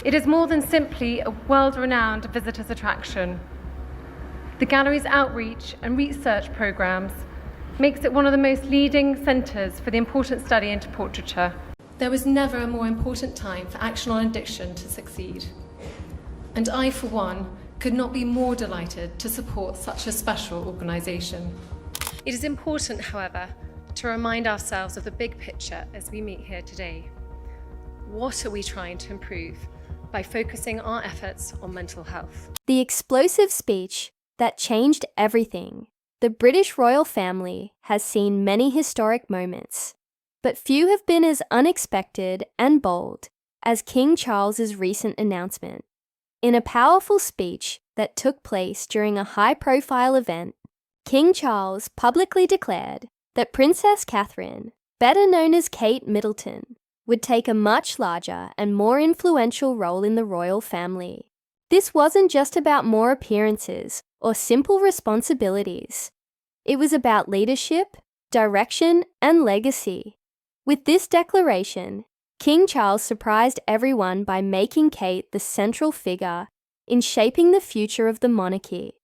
It is more than simply a world-renowned visitors' attraction. The gallery's outreach and research programs makes it one of the most leading centres for the important study into portraiture. There was never a more important time for Action on Addiction to succeed. And I, for one, could not be more delighted to support such a special organisation. It is important, however, to remind ourselves of the big picture as we meet here today. What are we trying to improve by focusing our efforts on mental health? The explosive speech that changed everything. The British royal family has seen many historic moments, but few have been as unexpected and bold as King Charles's recent announcement. In a powerful speech that took place during a high-profile event, King Charles publicly declared that Princess Catherine, better known as Kate Middleton, would take a much larger and more influential role in the royal family. This wasn't just about more appearances or simple responsibilities. It was about leadership, direction, and legacy. With this declaration, King Charles surprised everyone by making Kate the central figure in shaping the future of the monarchy.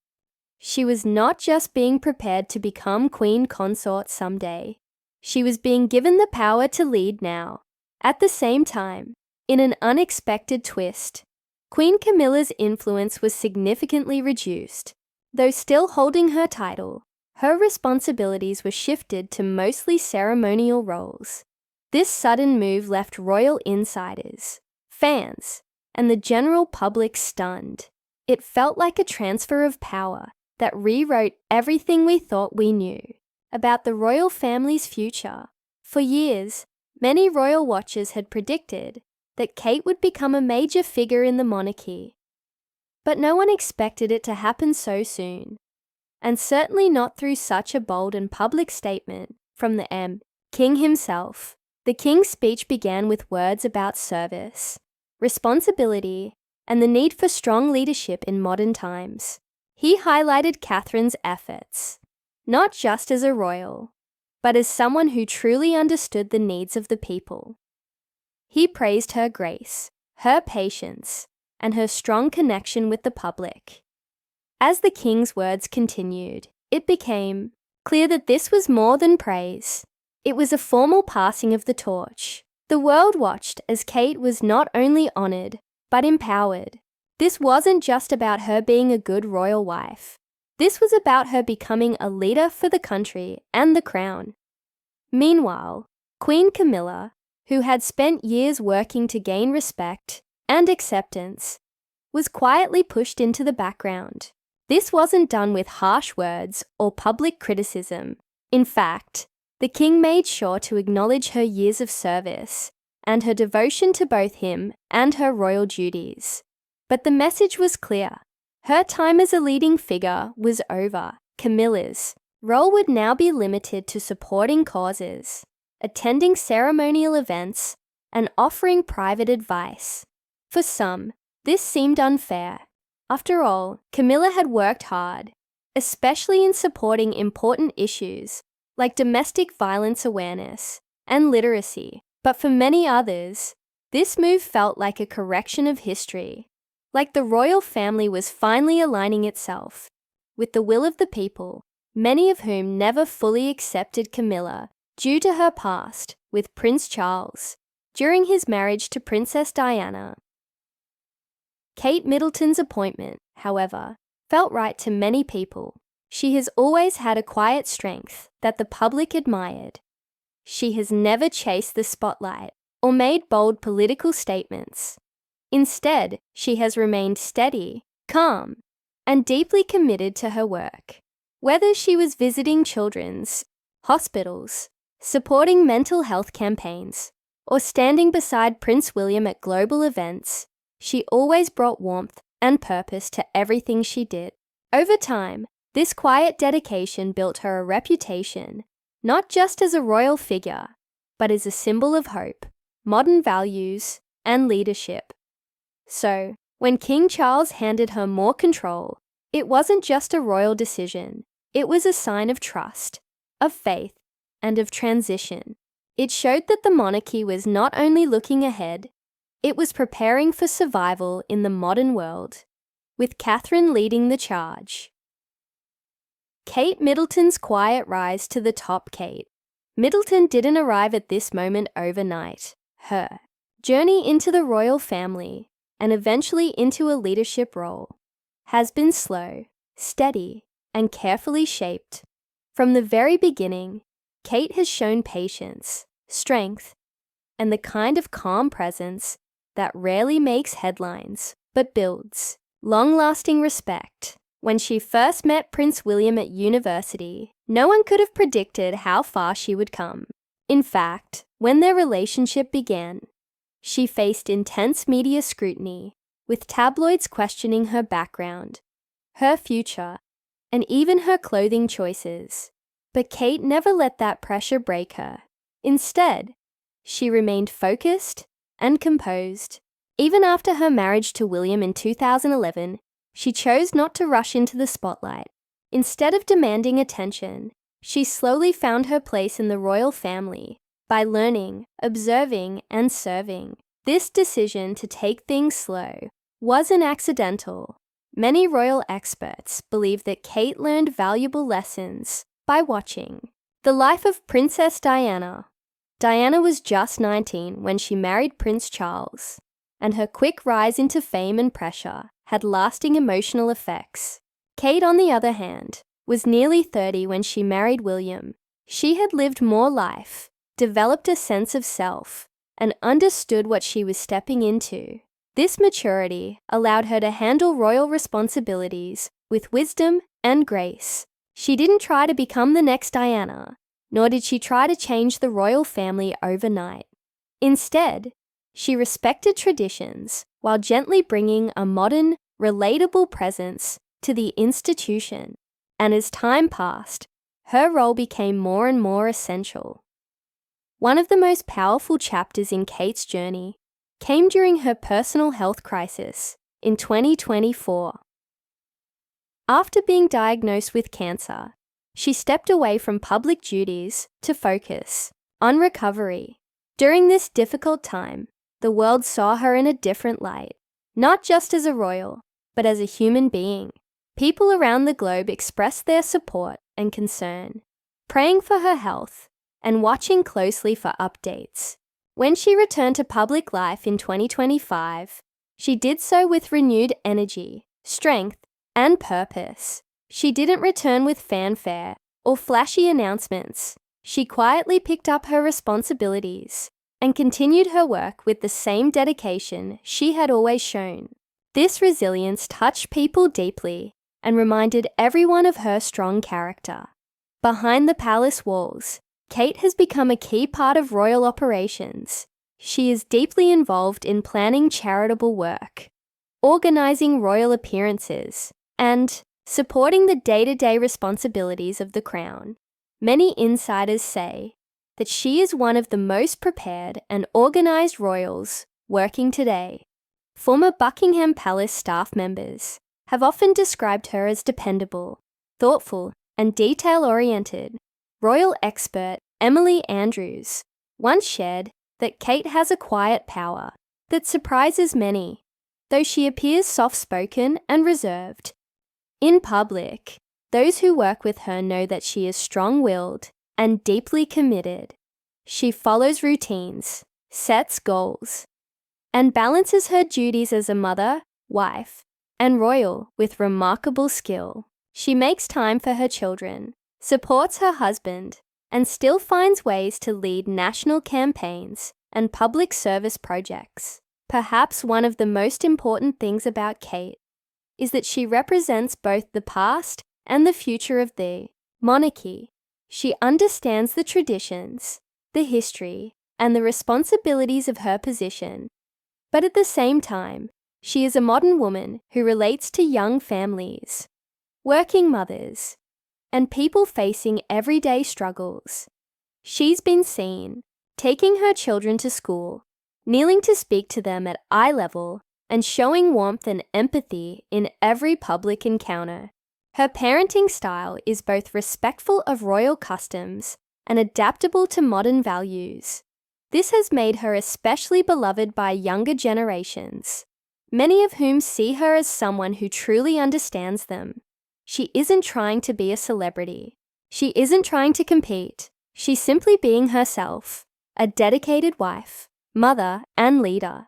She was not just being prepared to become queen consort someday. She was being given the power to lead now. At the same time, in an unexpected twist, Queen Camilla's influence was significantly reduced. Though still holding her title, her responsibilities were shifted to mostly ceremonial roles. This sudden move left royal insiders, fans, and the general public stunned. It felt like a transfer of power that rewrote everything we thought we knew about the royal family's future. For years, many royal watchers had predicted that Kate would become a major figure in the monarchy. But no one expected it to happen so soon, and certainly not through such a bold and public statement from the King himself. The King's speech began with words about service, responsibility, and the need for strong leadership in modern times. He highlighted Catherine's efforts, not just as a royal, but as someone who truly understood the needs of the people. He praised her grace, her patience, and her strong connection with the public. As the King's words continued, it became clear that this was more than praise. It was a formal passing of the torch. The world watched as Kate was not only honoured, but empowered. This wasn't just about her being a good royal wife. This was about her becoming a leader for the country and the crown. Meanwhile, Queen Camilla, who had spent years working to gain respect and acceptance, was quietly pushed into the background. This wasn't done with harsh words or public criticism. In fact, the King made sure to acknowledge her years of service and her devotion to both him and her royal duties. But the message was clear. Her time as a leading figure was over. Camilla's role would now be limited to supporting causes, attending ceremonial events, and offering private advice. For some, this seemed unfair. After all, Camilla had worked hard, especially in supporting important issues like domestic violence awareness and literacy. But for many others, this move felt like a correction of history, like the royal family was finally aligning itself with the will of the people, many of whom never fully accepted Camilla due to her past with Prince Charles during his marriage to Princess Diana. Kate Middleton's appointment, however, felt right to many people. She has always had a quiet strength that the public admired. She has never chased the spotlight or made bold political statements. Instead, she has remained steady, calm, and deeply committed to her work. Whether she was visiting children's hospitals, supporting mental health campaigns, or standing beside Prince William at global events, she always brought warmth and purpose to everything she did. Over time, this quiet dedication built her a reputation, not just as a royal figure, but as a symbol of hope, modern values, and leadership. So, when King Charles handed her more control, it wasn't just a royal decision. It was a sign of trust, of faith, and of transition. It showed that the monarchy was not only looking ahead, It was preparing for survival in the modern world, with Catherine leading the charge. Kate Middleton's quiet rise to the top. Kate Middleton didn't arrive at this moment overnight. Her journey into the royal family, and eventually into a leadership role, has been slow, steady, and carefully shaped. From the very beginning, Kate has shown patience, strength, and the kind of calm presence that rarely makes headlines, but builds long-lasting respect. When she first met Prince William at university, no one could have predicted how far she would come. In fact, when their relationship began, she faced intense media scrutiny, with tabloids questioning her background, her future, and even her clothing choices. But Kate never let that pressure break her. Instead, she remained focused and composed. Even after her marriage to William in 2011, she chose not to rush into the spotlight. Instead of demanding attention, she slowly found her place in the royal family by learning, observing, and serving. This decision to take things slow wasn't accidental. Many royal experts believe that Kate learned valuable lessons by watching the life of Princess Diana. Diana was just 19 when she married Prince Charles, and her quick rise into fame and pressure had lasting emotional effects. Kate, on the other hand, was nearly 30 when she married William. She had lived more life, developed a sense of self, and understood what she was stepping into. This maturity allowed her to handle royal responsibilities with wisdom and grace. She didn't try to become the next Diana, nor did she try to change the royal family overnight. Instead, she respected traditions while gently bringing a modern, relatable presence to the institution. And as time passed, her role became more and more essential. One of the most powerful chapters in Kate's journey came during her personal health crisis in 2024. After being diagnosed with cancer, she stepped away from public duties to focus on recovery. During this difficult time, the world saw her in a different light, not just as a royal, but as a human being. People around the globe expressed their support and concern, praying for her health and watching closely for updates. When she returned to public life in 2025, she did so with renewed energy, strength, and purpose. She didn't return with fanfare or flashy announcements. She quietly picked up her responsibilities and continued her work with the same dedication she had always shown. This resilience touched people deeply and reminded everyone of her strong character. Behind the palace walls, Kate has become a key part of royal operations. She is deeply involved in planning charitable work, organizing royal appearances, and supporting the day-to-day responsibilities of the crown. Many insiders say that she is one of the most prepared and organized royals working today. Former Buckingham Palace staff members have often described her as dependable, thoughtful, and detail-oriented. Royal expert Emily Andrews once shared that Kate has a quiet power that surprises many, though she appears soft-spoken and reserved. In public, those who work with her know that she is strong-willed and deeply committed. She follows routines, sets goals, and balances her duties as a mother, wife, and royal with remarkable skill. She makes time for her children, supports her husband, and still finds ways to lead national campaigns and public service projects. Perhaps one of the most important things about Kate is that she represents both the past and the future of the monarchy. She understands the traditions, the history, and the responsibilities of her position. But at the same time, she is a modern woman who relates to young families, working mothers, and people facing everyday struggles. She's been seen taking her children to school, kneeling to speak to them at eye level, and showing warmth and empathy in every public encounter. Her parenting style is both respectful of royal customs and adaptable to modern values. This has made her especially beloved by younger generations, many of whom see her as someone who truly understands them. She isn't trying to be a celebrity. She isn't trying to compete. She's simply being herself, a dedicated wife, mother, and leader.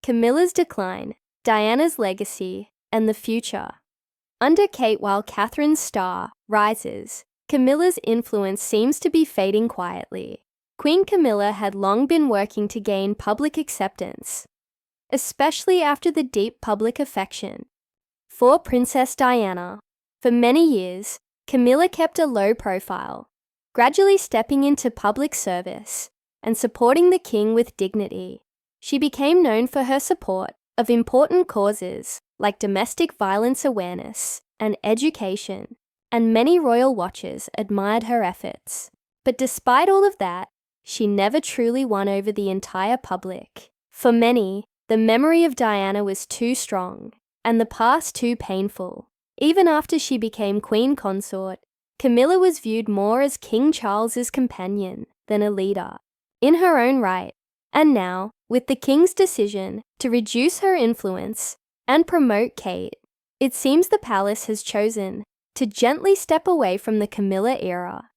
Camilla's decline, Diana's legacy, and the future. Under Kate, while Catherine's star rises, Camilla's influence seems to be fading quietly. Queen Camilla had long been working to gain public acceptance, especially after the deep public affection for Princess Diana. For many years, Camilla kept a low profile, gradually stepping into public service and supporting the king with dignity. She became known for her support of important causes like domestic violence awareness and education, and many royal watchers admired her efforts. But despite all of that, she never truly won over the entire public. For many, the memory of Diana was too strong, and the past too painful. Even after she became queen consort, Camilla was viewed more as King Charles's companion than a leader, in her own right. And now, with the king's decision to reduce her influence and promote Kate, it seems the palace has chosen to gently step away from the Camilla era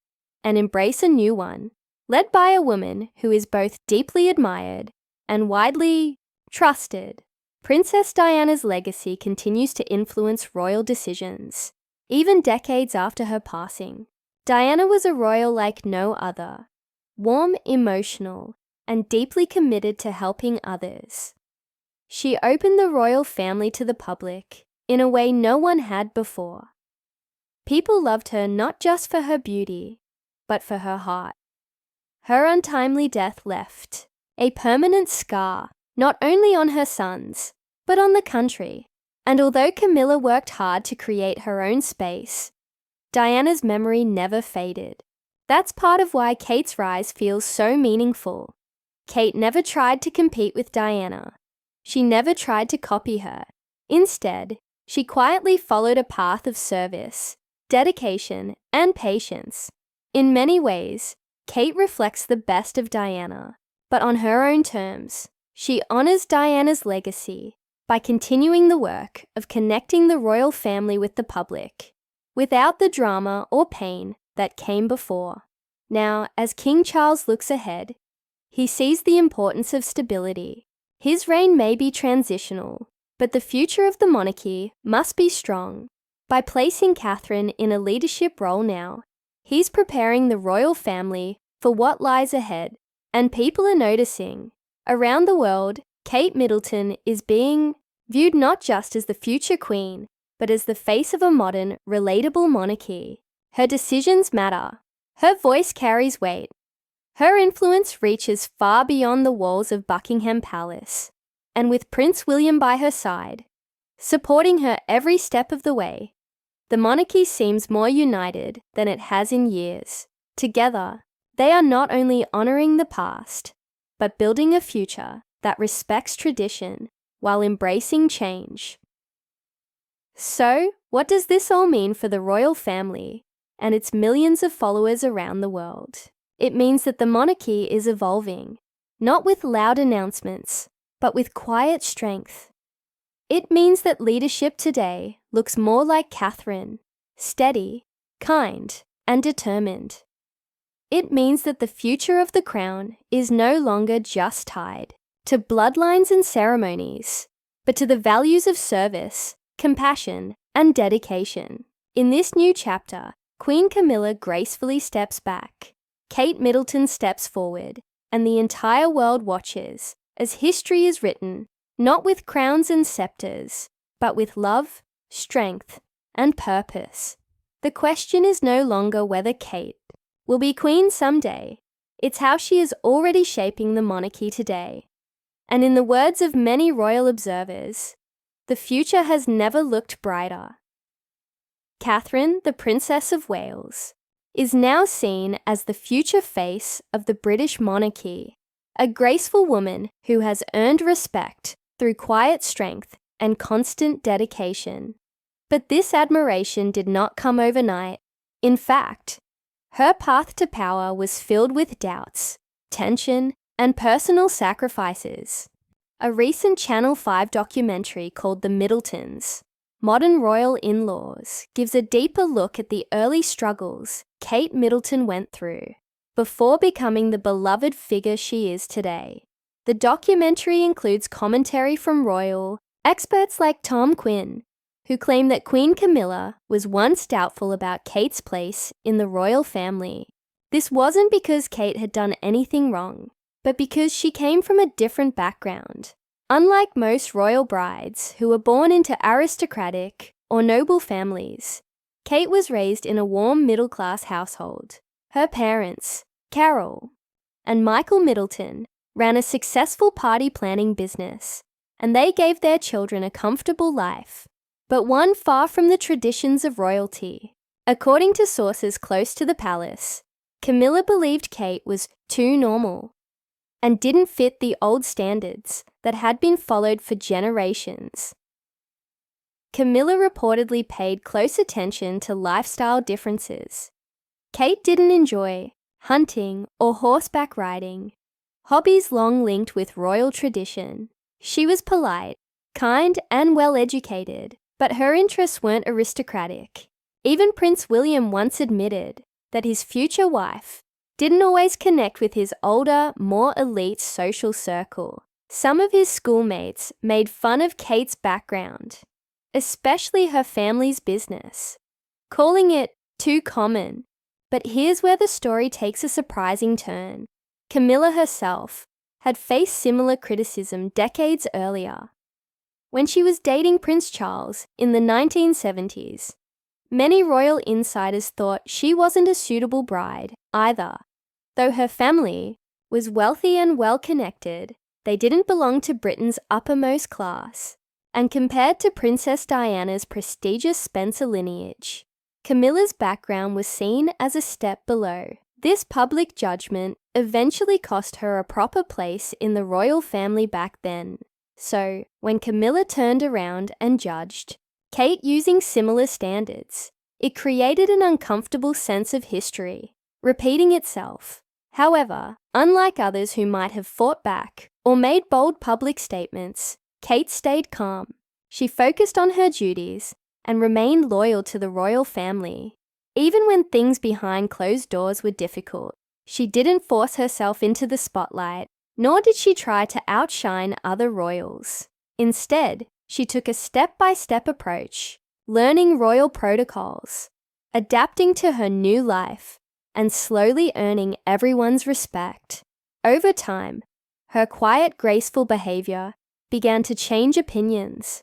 and embrace a new one, led by a woman who is both deeply admired and widely trusted. Princess Diana's legacy continues to influence royal decisions, even decades after her passing. Diana was a royal like no other, warm, emotional, and deeply committed to helping others. She opened the royal family to the public in a way no one had before. People loved her not just for her beauty, but for her heart. Her untimely death left a permanent scar not only on her sons, but on the country. And although Camilla worked hard to create her own space, Diana's memory never faded. That's part of why Kate's rise feels so meaningful. Kate never tried to compete with Diana. She never tried to copy her. Instead, she quietly followed a path of service, dedication, and patience. In many ways, Kate reflects the best of Diana, but on her own terms. She honors Diana's legacy by continuing the work of connecting the royal family with the public, without the drama or pain that came before. Now, as King Charles looks ahead, he sees the importance of stability. His reign may be transitional, but the future of the monarchy must be strong. By placing Catherine in a leadership role now, he's preparing the royal family for what lies ahead, and people are noticing. Around the world, Kate Middleton is being viewed not just as the future queen, but as the face of a modern, relatable monarchy. Her decisions matter. Her voice carries weight. Her influence reaches far beyond the walls of Buckingham Palace. And with Prince William by her side, supporting her every step of the way, the monarchy seems more united than it has in years. Together, they are not only honoring the past, but building a future that respects tradition while embracing change. So, what does this all mean for the royal family and its millions of followers around the world? It means that the monarchy is evolving, not with loud announcements, but with quiet strength. It means that leadership today looks more like Catherine, steady, kind, and determined. It means that the future of the crown is no longer just tied to bloodlines and ceremonies, but to the values of service, compassion, and dedication. In this new chapter, Queen Camilla gracefully steps back, Kate Middleton steps forward, and the entire world watches as history is written, not with crowns and scepters, but with love, strength, and purpose. The question is no longer whether Kate will be queen someday. It's how she is already shaping the monarchy today. And in the words of many royal observers, the future has never looked brighter. Catherine, the Princess of Wales, is now seen as the future face of the British monarchy, a graceful woman who has earned respect through quiet strength and constant dedication. But this admiration did not come overnight. In fact, her path to power was filled with doubts, tension, and personal sacrifices. A recent Channel 5 documentary called The Middletons, Modern Royal In-Laws, gives a deeper look at the early struggles Kate Middleton went through before becoming the beloved figure she is today. The documentary includes commentary from royal experts like Tom Quinn, who claim that Queen Camilla was once doubtful about Kate's place in the royal family. This wasn't because Kate had done anything wrong, but because she came from a different background. Unlike most royal brides who were born into aristocratic or noble families, Kate was raised in a warm middle-class household. Her parents, Carol and Michael Middleton, ran a successful party planning business, and they gave their children a comfortable life, but one far from the traditions of royalty. According to sources close to the palace, Camilla believed Kate was too normal and didn't fit the old standards that had been followed for generations. Camilla reportedly paid close attention to lifestyle differences. Kate didn't enjoy hunting or horseback riding, hobbies long linked with royal tradition. She was polite, kind, and well-educated, but her interests weren't aristocratic. Even Prince William once admitted that his future wife didn't always connect with his older, more elite social circle. Some of his schoolmates made fun of Kate's background, especially her family's business, calling it too common. But here's where the story takes a surprising turn. Camilla herself had faced similar criticism decades earlier. When she was dating Prince Charles in the 1970s, many royal insiders thought she wasn't a suitable bride either. Though her family was wealthy and well-connected, they didn't belong to Britain's uppermost class, and compared to Princess Diana's prestigious Spencer lineage, Camilla's background was seen as a step below. This public judgment eventually cost her a proper place in the royal family back then. So, when Camilla turned around and judged Kate using similar standards, it created an uncomfortable sense of history, repeating itself. However, unlike others who might have fought back or made bold public statements, Kate stayed calm. She focused on her duties and remained loyal to the royal family. Even when things behind closed doors were difficult, she didn't force herself into the spotlight, nor did she try to outshine other royals. Instead, she took a step-by-step approach, learning royal protocols, adapting to her new life, and slowly earning everyone's respect. Over time, her quiet, graceful behavior began to change opinions.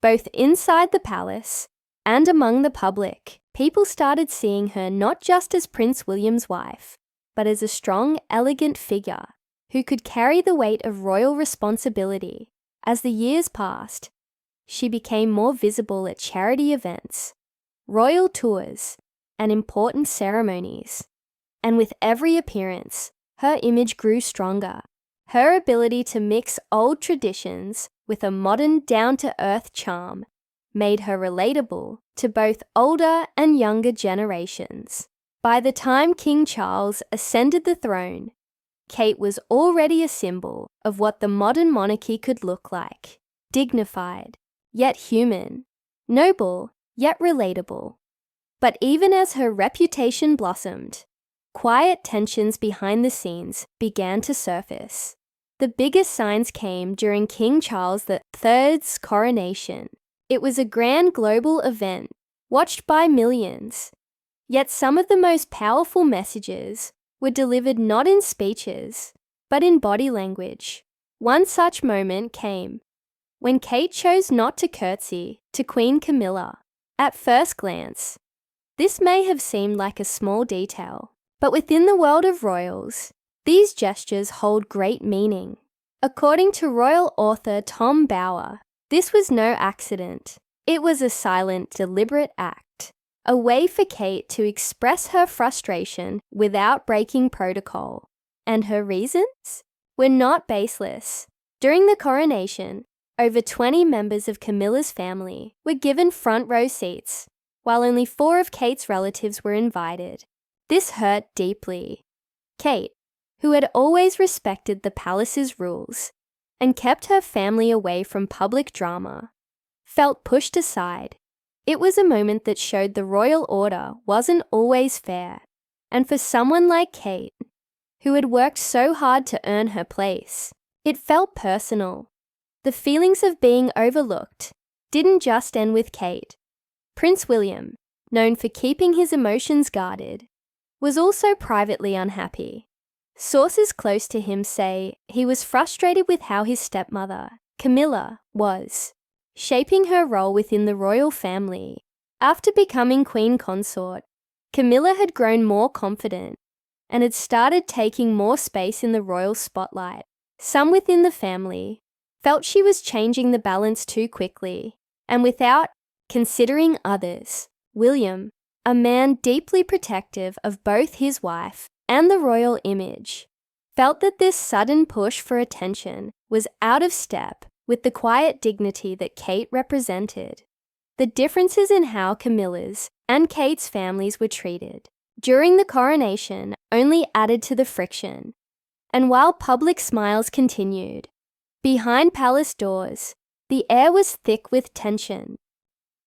Both inside the palace and among the public, people started seeing her not just as Prince William's wife, but as a strong, elegant figure who could carry the weight of royal responsibility. As the years passed, she became more visible at charity events, royal tours, and important ceremonies. And with every appearance, her image grew stronger. Her ability to mix old traditions with a modern, down-to-earth charm made her relatable to both older and younger generations. By the time King Charles ascended the throne, Kate was already a symbol of what the modern monarchy could look like: dignified, yet human, noble, yet relatable. But even as her reputation blossomed, quiet tensions behind the scenes began to surface. The biggest signs came during King Charles III's coronation. It was a grand global event, watched by millions. Yet some of the most powerful messages were delivered not in speeches, but in body language. One such moment came when Kate chose not to curtsy to Queen Camilla. At first glance, this may have seemed like a small detail, but within the world of royals, these gestures hold great meaning. According to royal author Tom Bower, this was no accident. It was a silent, deliberate act, a way for Kate to express her frustration without breaking protocol. And her reasons were not baseless. During the coronation, over 20 members of Camilla's family were given front row seats, while only 4 of Kate's relatives were invited. This hurt deeply. Kate, who had always respected the palace's rules and kept her family away from public drama, felt pushed aside. It was a moment that showed the royal order wasn't always fair, and for someone like Kate, who had worked so hard to earn her place, it felt personal. The feelings of being overlooked didn't just end with Kate. Prince William, known for keeping his emotions guarded, was also privately unhappy. Sources close to him say he was frustrated with how his stepmother, Camilla, was shaping her role within the royal family. After becoming queen consort, Camilla had grown more confident and had started taking more space in the royal spotlight. Some within the family felt she was changing the balance too quickly and without considering others. William, a man deeply protective of both his wife and the royal image, felt that this sudden push for attention was out of step with the quiet dignity that Kate represented. The differences in how Camilla's and Kate's families were treated during the coronation only added to the friction, and while public smiles continued, behind palace doors, the air was thick with tension.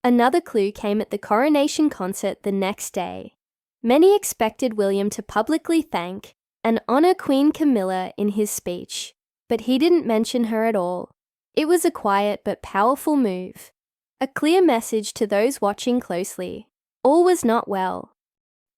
Another clue came at the coronation concert the next day. Many expected William to publicly thank and honor Queen Camilla in his speech, but he didn't mention her at all. It was a quiet but powerful move, a clear message to those watching closely. All was not well.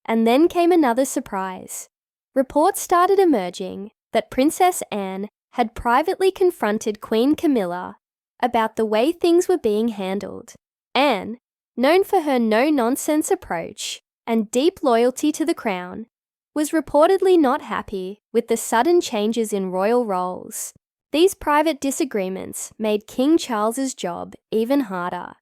And then came another surprise. Reports started emerging that Princess Anne had privately confronted Queen Camilla about the way things were being handled. Anne, known for her no-nonsense approach and deep loyalty to the crown, was reportedly not happy with the sudden changes in royal roles. These private disagreements made King Charles's job even harder.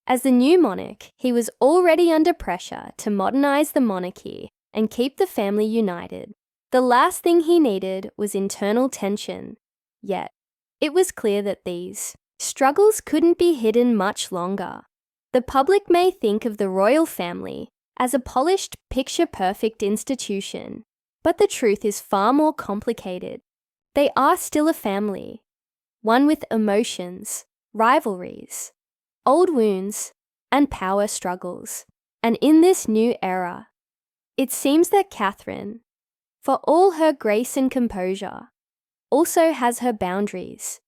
As the new monarch, he was already under pressure to modernize the monarchy and keep the family united. The last thing he needed was internal tension. Yet, it was clear that these struggles couldn't be hidden much longer. The public may think of the royal family as a polished, picture-perfect institution, but the truth is far more complicated. They are still a family, one with emotions, rivalries, old wounds, and power struggles. And in this new era, it seems that Catherine, for all her grace and composure, also has her boundaries.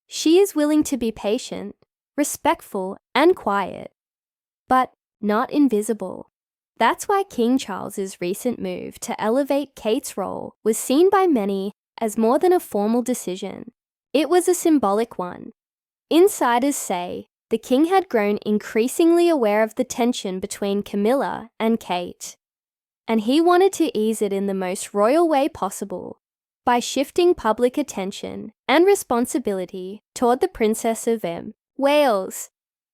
She is willing to be patient, respectful, and quiet, but not invisible. That's why King Charles's recent move to elevate Kate's role was seen by many as more than a formal decision. It was a symbolic one. Insiders say the king had grown increasingly aware of the tension between Camilla and Kate, and he wanted to ease it in the most royal way possible by shifting public attention and responsibility toward the Princess of Wales.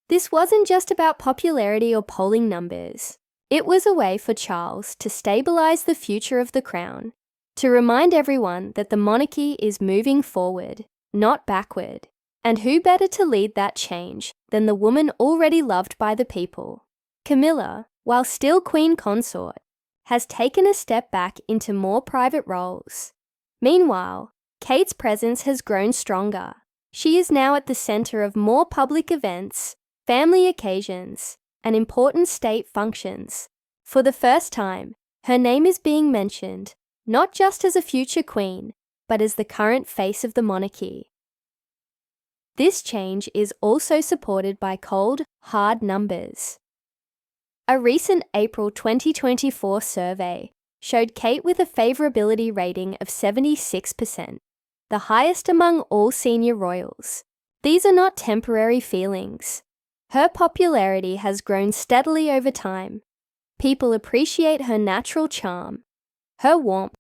This wasn't just about popularity or polling numbers. It was a way for Charles to stabilize the future of the crown, to remind everyone that the monarchy is moving forward, not backward. And who better to lead that change than the woman already loved by the people? Camilla, while still queen consort, has taken a step back into more private roles. Meanwhile, Kate's presence has grown stronger. She is now at the center of more public events, family occasions, and important state functions. For the first time, her name is being mentioned, not just as a future queen, but as the current face of the monarchy. This change is also supported by cold, hard numbers. A recent April 2024 survey showed Kate with a favourability rating of 76%, the highest among all senior royals. These are not temporary feelings. Her popularity has grown steadily over time. People appreciate her natural charm, her warmth,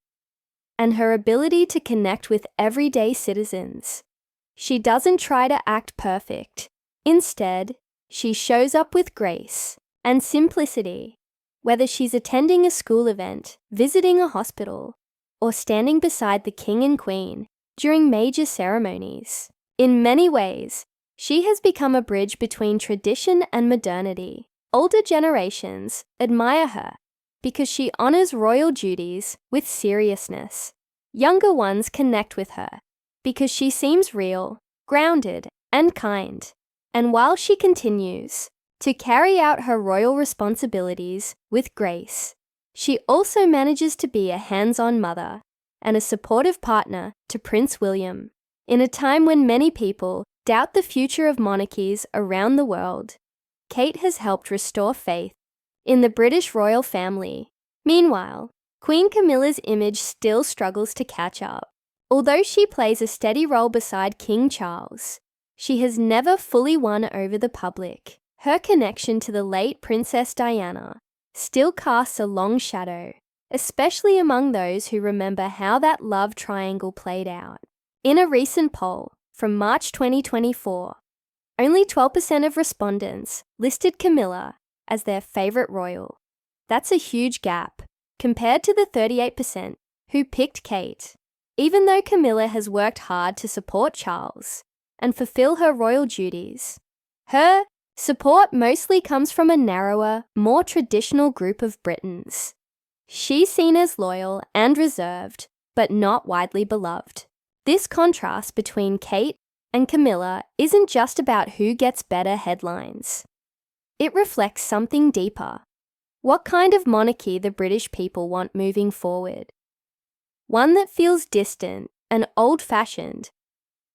and her ability to connect with everyday citizens. She doesn't try to act perfect. Instead, she shows up with grace and simplicity. Whether she's attending a school event, visiting a hospital, or standing beside the king and queen during major ceremonies. In many ways, she has become a bridge between tradition and modernity. Older generations admire her because she honors royal duties with seriousness. Younger ones connect with her because she seems real, grounded, and kind. And while she continues to carry out her royal responsibilities with grace, she also manages to be a hands-on mother and a supportive partner to Prince William. In a time when many people doubt the future of monarchies around the world, Kate has helped restore faith in the British royal family. Meanwhile, Queen Camilla's image still struggles to catch up. Although she plays a steady role beside King Charles, she has never fully won over the public. Her connection to the late Princess Diana still casts a long shadow, especially among those who remember how that love triangle played out. In a recent poll from March 2024, only 12% of respondents listed Camilla as their favorite royal. That's a huge gap compared to the 38% who picked Kate. Even though Camilla has worked hard to support Charles and fulfill her royal duties, her support mostly comes from a narrower, more traditional group of Britons. She's seen as loyal and reserved, but not widely beloved. This contrast between Kate and Camilla isn't just about who gets better headlines. It reflects something deeper. What kind of monarchy the British people want moving forward? One that feels distant and old-fashioned,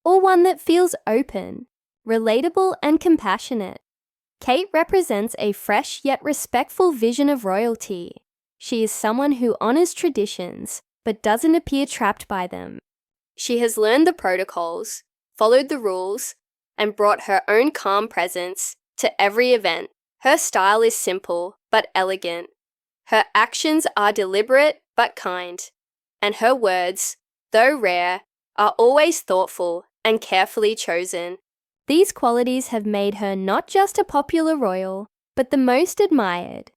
or one that feels open, relatable, and compassionate? Kate represents a fresh yet respectful vision of royalty. She is someone who honors traditions but doesn't appear trapped by them. She has learned the protocols, followed the rules, and brought her own calm presence to every event. Her style is simple but elegant. Her actions are deliberate but kind. And her words, though rare, are always thoughtful and carefully chosen. These qualities have made her not just a popular royal, but the most admired.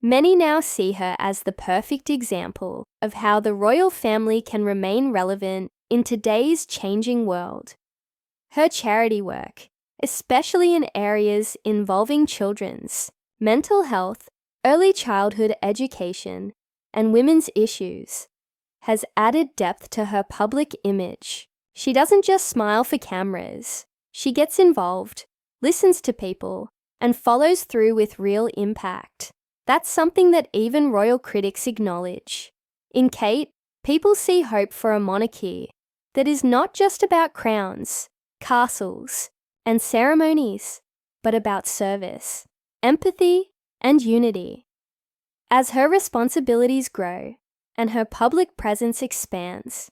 Many now see her as the perfect example of how the royal family can remain relevant in today's changing world. Her charity work, especially in areas involving children's mental health, early childhood education, and women's issues, has added depth to her public image. She doesn't just smile for cameras. She gets involved, listens to people, and follows through with real impact. That's something that even royal critics acknowledge. In Kate, people see hope for a monarchy that is not just about crowns, castles, and ceremonies, but about service, empathy, and unity. As her responsibilities grow and her public presence expands,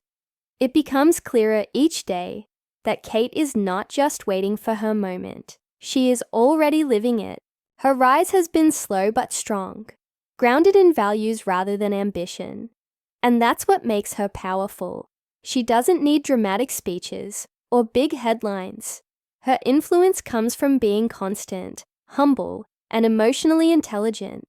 it becomes clearer each day that Kate is not just waiting for her moment. She is already living it. Her rise has been slow but strong, grounded in values rather than ambition. And that's what makes her powerful. She doesn't need dramatic speeches or big headlines. Her influence comes from being constant, humble, and emotionally intelligent.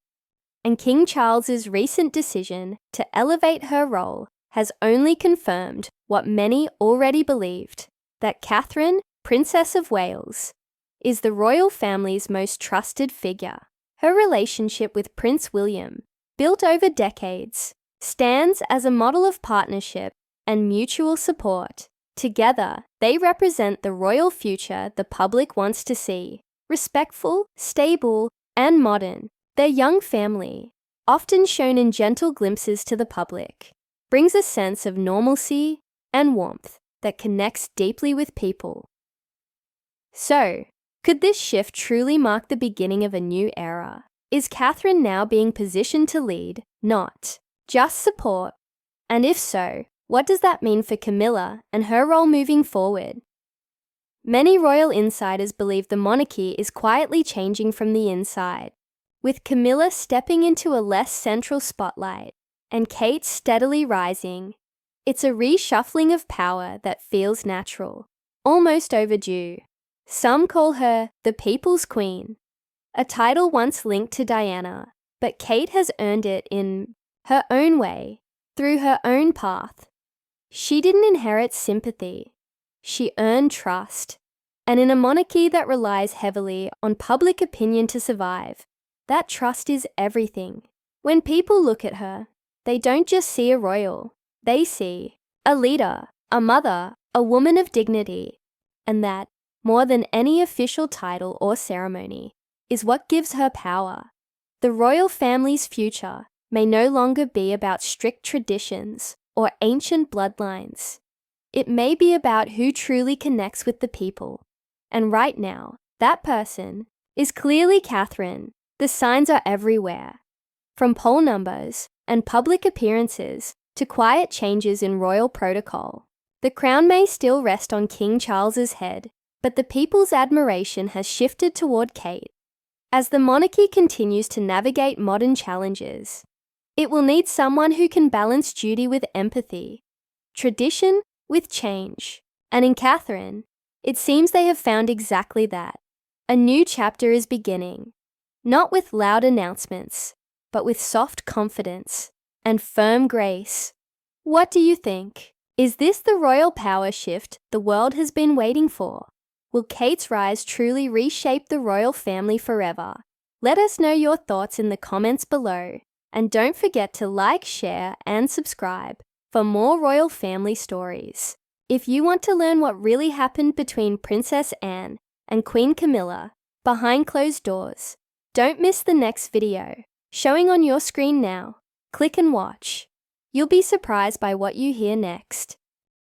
And King Charles's recent decision to elevate her role has only confirmed what many already believed, that Catherine, Princess of Wales, is the royal family's most trusted figure. Her relationship with Prince William, built over decades, stands as a model of partnership and mutual support. Together, they represent the royal future the public wants to see: respectful, stable, and modern. Their young family, often shown in gentle glimpses to the public, brings a sense of normalcy and warmth that connects deeply with people. So, could this shift truly mark the beginning of a new era? Is Catherine now being positioned to lead, not just support? And if so, what does that mean for Camilla and her role moving forward? Many royal insiders believe the monarchy is quietly changing from the inside, with Camilla stepping into a less central spotlight and Kate steadily rising. It's a reshuffling of power that feels natural, almost overdue. Some call her the People's Queen, a title once linked to Diana, but Kate has earned it in her own way, through her own path. She didn't inherit sympathy. She earned trust. And in a monarchy that relies heavily on public opinion to survive, that trust is everything. When people look at her, they don't just see a royal. They see a leader, a mother, a woman of dignity, and that, more than any official title or ceremony, is what gives her power. The royal family's future may no longer be about strict traditions or ancient bloodlines. It may be about who truly connects with the people. And right now, that person is clearly Catherine. The signs are everywhere. From poll numbers and public appearances to quiet changes in royal protocol, the crown may still rest on King Charles's head, but the people's admiration has shifted toward Kate. As the monarchy continues to navigate modern challenges, it will need someone who can balance duty with empathy, tradition with change. And in Catherine, it seems they have found exactly that. A new chapter is beginning, not with loud announcements, but with soft confidence and firm grace. What do you think? Is this the royal power shift the world has been waiting for? Will Kate's rise truly reshape the royal family forever? Let us know your thoughts in the comments below. And don't forget to like, share, and subscribe for more royal family stories. If you want to learn what really happened between Princess Anne and Queen Camilla behind closed doors, don't miss the next video, showing on your screen now. Click and watch. You'll be surprised by what you hear next.